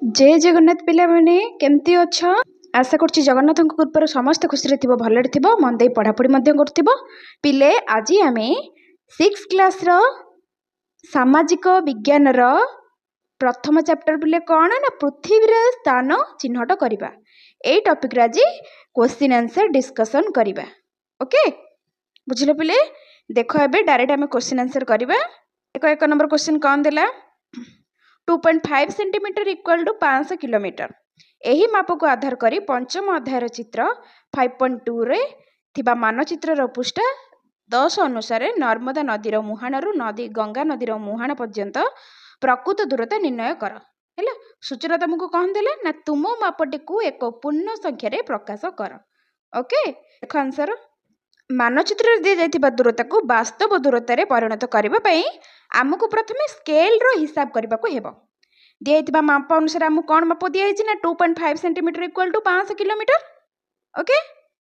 जय जगन्नाथ पिला माने केमती अछ। आशा करछि जगन्नाथ कृपार समस्त खुशी रे थिबो भले थिबो मन दे पढ़ापढ़ी मध्य करथिबो। पिले आज आमे 6 क्लास रो सामाजिक विज्ञान रो प्रथम चैप्टर पिले कोन ना पृथ्वी रे स्थान चिन्हट करिबा ए टॉपिक रे आज क्वेश्चन आंसर डिस्कशन करिबा। ओके बुझिलो पिले देखो एबे डायरेक्ट आमे क्वेश्चन आंसर करिबा। एक नंबर क्वेश्चन कोन देला 2.5 सेंटीमीटर इक्वल टू 500 किलोमीटर। यही माप को आधार करी पंचम अध्याय चित्र 5.2 रे थिबा मानचित्र रो पृष्ठ 10 अनुसार नर्मदा नदीर मुहाणरू नदी गंगा नदीर मुहाण पर्यंत प्रकृत दूरता निर्णय कर। हैला सूचना तुमको कौन देला ना तुम मापटी को एक पूर्ण संख्या रे प्रकाश कर। ओके देखो आंसर मानचित्र दी जाइतिबा दूरता को वास्तव दूरता रे परिणत करबा पई आमको प्रथमे स्केल रो हिसाब करबा को हेबो। दिया माप अनुसार आमको कौन माप दिया ना 2.5 centimetre equal to 500 kilometre. Okay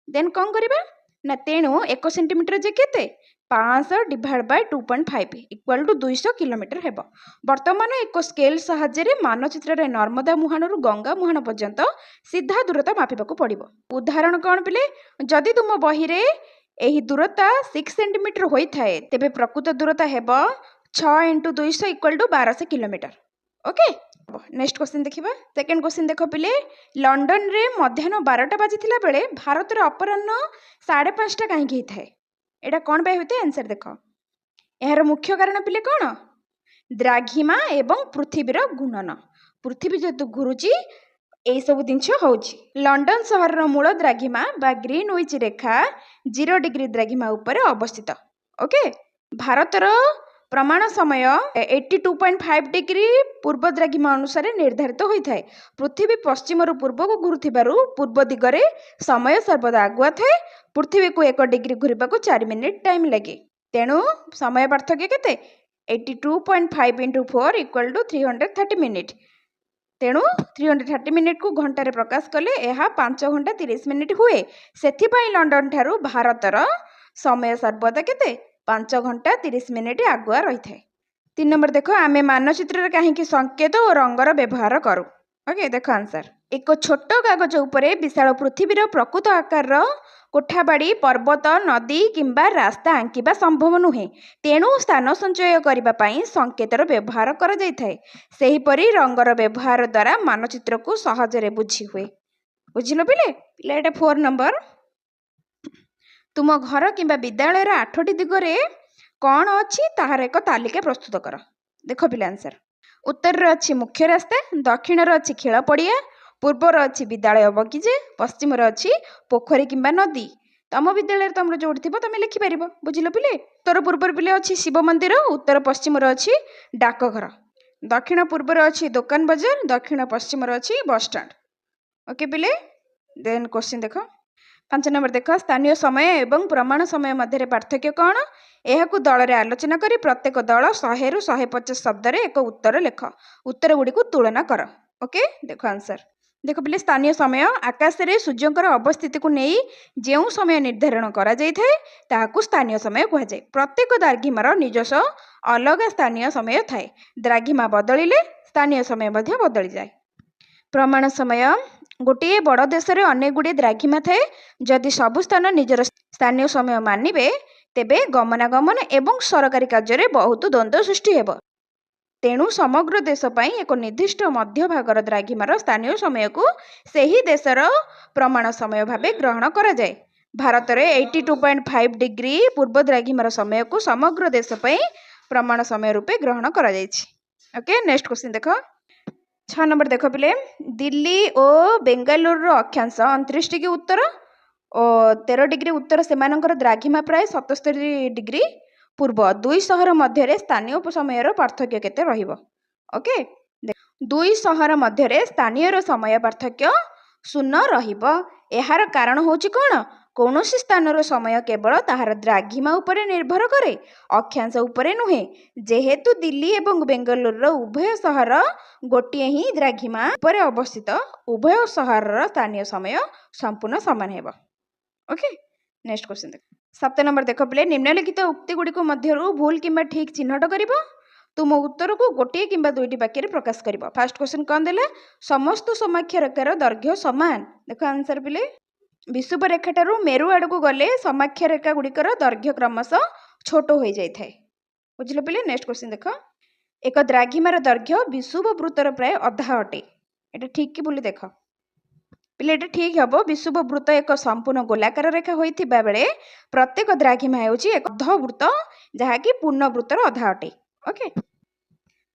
then कौन करबा ना तेणु 1 सेंटीमीटर जे केते 500 divide by 2.5 equal to 200 kilometre हेबो। वर्तमान एक स्केल सहाय्य रे मानचित्र रे नर्मदा मुहाणरू गंगा मुहाण पर्यंत सीधा दूरता मापिबा को पड़िबो। उदाहरण कौन पिले जदि तुम बही रे एही दूरता 6 सेंटीमीटर होई थाए तेबे प्रकृत दूरता हेबो 6 × 200 equal to 1200 kilometre. Okay next question देखिबा। सेकंड क्वेश्चन देखो पिले लंडन रे मध्याह्न 12टा बाजिथिला बेले भारत रे अपराह्न 5:30 काहे कि थाए एटा कोन बाय होते आंसर देखो। एहार मुख्य कारण पिले कोन द्राघिमा एवं पृथ्वीर घूर्णन। पृथ्वी जेतु घुरुची ए सब जिनछ होउची। लंडन शहर रो मूल द्राघिमा बा ग्रीनविच रेखा 0 डिग्री द्राघिमा ऊपर अवस्थित। ओके भारत रो प्रमाण समय 82.5 डिग्री पूर्व द्राघिमा अनुसार निर्धारित होता है। पृथ्वी पश्चिम रु पूर्व को घुरुथिबारु पूर्व दिगरे समय सर्वदा आगुआ थाए। पृथ्वी को 1 डिग्री घुरिबा को 4 मिनिट टाइम लगे। तेणु समय पार्थक्य केते 82.5 × 4 इक्वल टू 330 मिनिट। तेणु 330 मिनिट को घंटा रे प्रकाश कले यह 5 घंटा 30 मिनिट हुए। सेथिपाई लंडन ठारू भारतर समय सर्वदा केते 5 घंटा 30 मिनिट आगुआ रही है। 3 नंबर देखो आमे मानचित्र कहीं संकेत और रंगर व्यवहार करूँ। ओके देखो आंसर एक छोट कागज उपरे विशाल पृथ्वीर प्रकृत आकार कोठाबाड़ी पर्वत नदी किंबा रास्ता आंकिबा संभव नुहे। तेणु स्थान संचय करने संकेतर व्यवहार कर सेहीपरि रंगर व्यवहार द्वारा मानचित्र को सहजरे बुझी हुए। बुझिल पिले 4 नंबर तुम घर किंबा विद्यालय 8टी दिगरे कौन अच्छी ताहार एक तालिका प्रस्तुत कर। देख पिले आंसर उत्तर अच्छी मुख्य रास्ता दक्षिण अच्छी खेल पड़िया पूर्वर अच्छी विद्यालय बगीचे पश्चिम अच्छी पोखरी किंबा नदी। तम विद्यालय तुम जो तुम लिखिपर। बुझिल पिले उत्तर पूर्वर पिले अच्छी शिव मंदिर उत्तर पश्चिम अच्छी डाकघर दक्षिण पूर्वर अच्छी दुकान बजार दक्षिण पश्चिम अच्छी बस स्टैंड। ओके पिले देन क्वेश्चन देख 5 नंबर देख स्थानीय समय एवं प्रमाण समय मध्य पार्थक्य कौन यह दल रे आलोचना करी प्रत्येक दल 100 ରୁ 150 शब्द रे एक उत्तर लेख। उत्तर गुड़ी को तुलना कर। ओके देखो आंसर देख पिले स्थानीय समय आकाश रे सूर्यंकर अवस्थिति को नहीं जो समय निर्धारण करा जाय थाए ताहाकू स्थानीय समय कहा जाए। प्रत्येक द्राघिमार निजस्व अलग स्थानीय समय थाए। द्राघिमा बदलिले स्थानीय समय मध्य बदली जाए। प्रमाण समय गोटे बड़ देश रे अनेक गुड़े द्राघिमा थाए। जदि सबु स्थान निजर स्थानीय समय मानिबे तेबे गमनागमन एवं सरकारी कार्य बहुत द्वंद्व सृष्टि हेब। तेणु समग्र देश पई एक निर्दिष्ट मध्य भागर द्राघिमार स्थानीय समय को सही देशर प्रमाण समय भावे ग्रहण करा जाए। भारत रे 82.5 डिग्री पूर्व द्राघिमार समय को समग्र देश पई प्रमाण समय रूपे ग्रहण करा जायछि। ओके नेक्स्ट क्वेश्चन देखो 6 नंबर देखो पिले दिल्ली और बेंगालुरु अक्षांश 29 डिग्री उत्तर और 13 डिग्री उत्तर सेमानकर द्राघिमा प्राय 77 डिग्री पूर्व। दुई शहर मध्य स्थानीय समय पार्थक्य केते रहिबो। ओके दुई शहर मध्य स्थानीय समय पार्थक्य 0 रहिबो। एहार कारण होची कोन कौनसी स्थान समय केवल ताहार द्राघिमा उपरे निर्भर करे अक्षांश उपरे नुहे। जेहेतु दिल्ली एवं बेंगालुरु उभय शहर गोटे ही द्राघिमा उपरे अवस्थित उभय शहर स्थानीय समय संपूर्ण समान हेबो। ओके नेक्स्ट क्वेश्चन देख 7 नंबर देख पिले निम्नलिखित उक्ति गुड़ी को मध्यरु भूल किंबा ठीक चिन्हट करिवो। तुम उत्तर को गोटे कि दुईटी वाक्य प्रकाश कर। फास्ट क्वेश्चन कौन देला समस्त समाक्ष रेखार दैर्घ्य समान। देख आंसर पिले विषुव रेखा ठारू मेरु आड़ को गले समाक्ष रेखा गुड़िकर दैर्घ्य क्रमशः छोट हो जाए। बुझल पिले नेक्स्ट क्वेश्चन देख एक द्राघिमार दैर्घ्य विषुव वृत्तर प्राय अधा अटे। ये ठीक कि बोली देख पिले ये ठीक हम। विषुव वृत्त एक संपूर्ण गोलाकार रेखा होता बेले प्रत्येक द्राघिमा हो एक अर्धवृत्त जहाँकि पूर्ण वृत्तर अधा अटे। ओके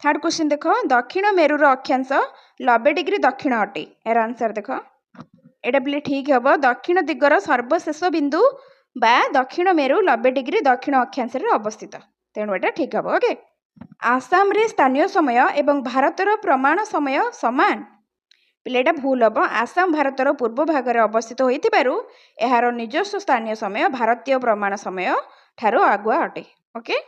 थर्ड क्वेश्चन देख दक्षिण मेरुर अक्षांश 90 डिग्री दक्षिण अटे। यार आंसर देख एटा पिले ठीक हम। दक्षिण दिगर सर्वशेष बिंदु बा दक्षिण मेरु 90 डिग्री दक्षिण अक्षांश अवस्थित तेणु एटा ठीक हम। ओके आसाम रे स्थानीय समय एवं भारतर प्रमाण समय समान। पिले एटा भूल हम। आसाम भारतर पूर्व भाग में अवस्थित होइतिबारु एहार निजस्व स्थानीय समय भारतीय प्रमाण समय ठारो आगुआ अटे। ओके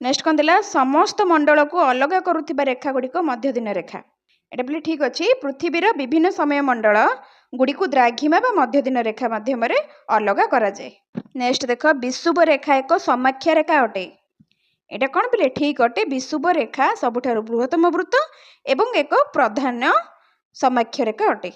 नेक्स्ट कौन देला समस्त मंडल को अलग करुथिबा रेखा गुड़िक मध्य दिन रेखा। एटा पिले ठीक अच्छी पृथ्वीर विभिन्न समय मंडल गुड़ी को द्राघिमा बा मध्य दिन रेखा माध्यम अलग करा जाए। नेक्स्ट देख विषुव रेखा एक समाक्ष रेखा अटे। एटा कौन पिले ठीक अटे विषुव रेखा सबुठारु बृहत्तम वृत्त एवं एक प्रधान समाक्ष रेखा अटे।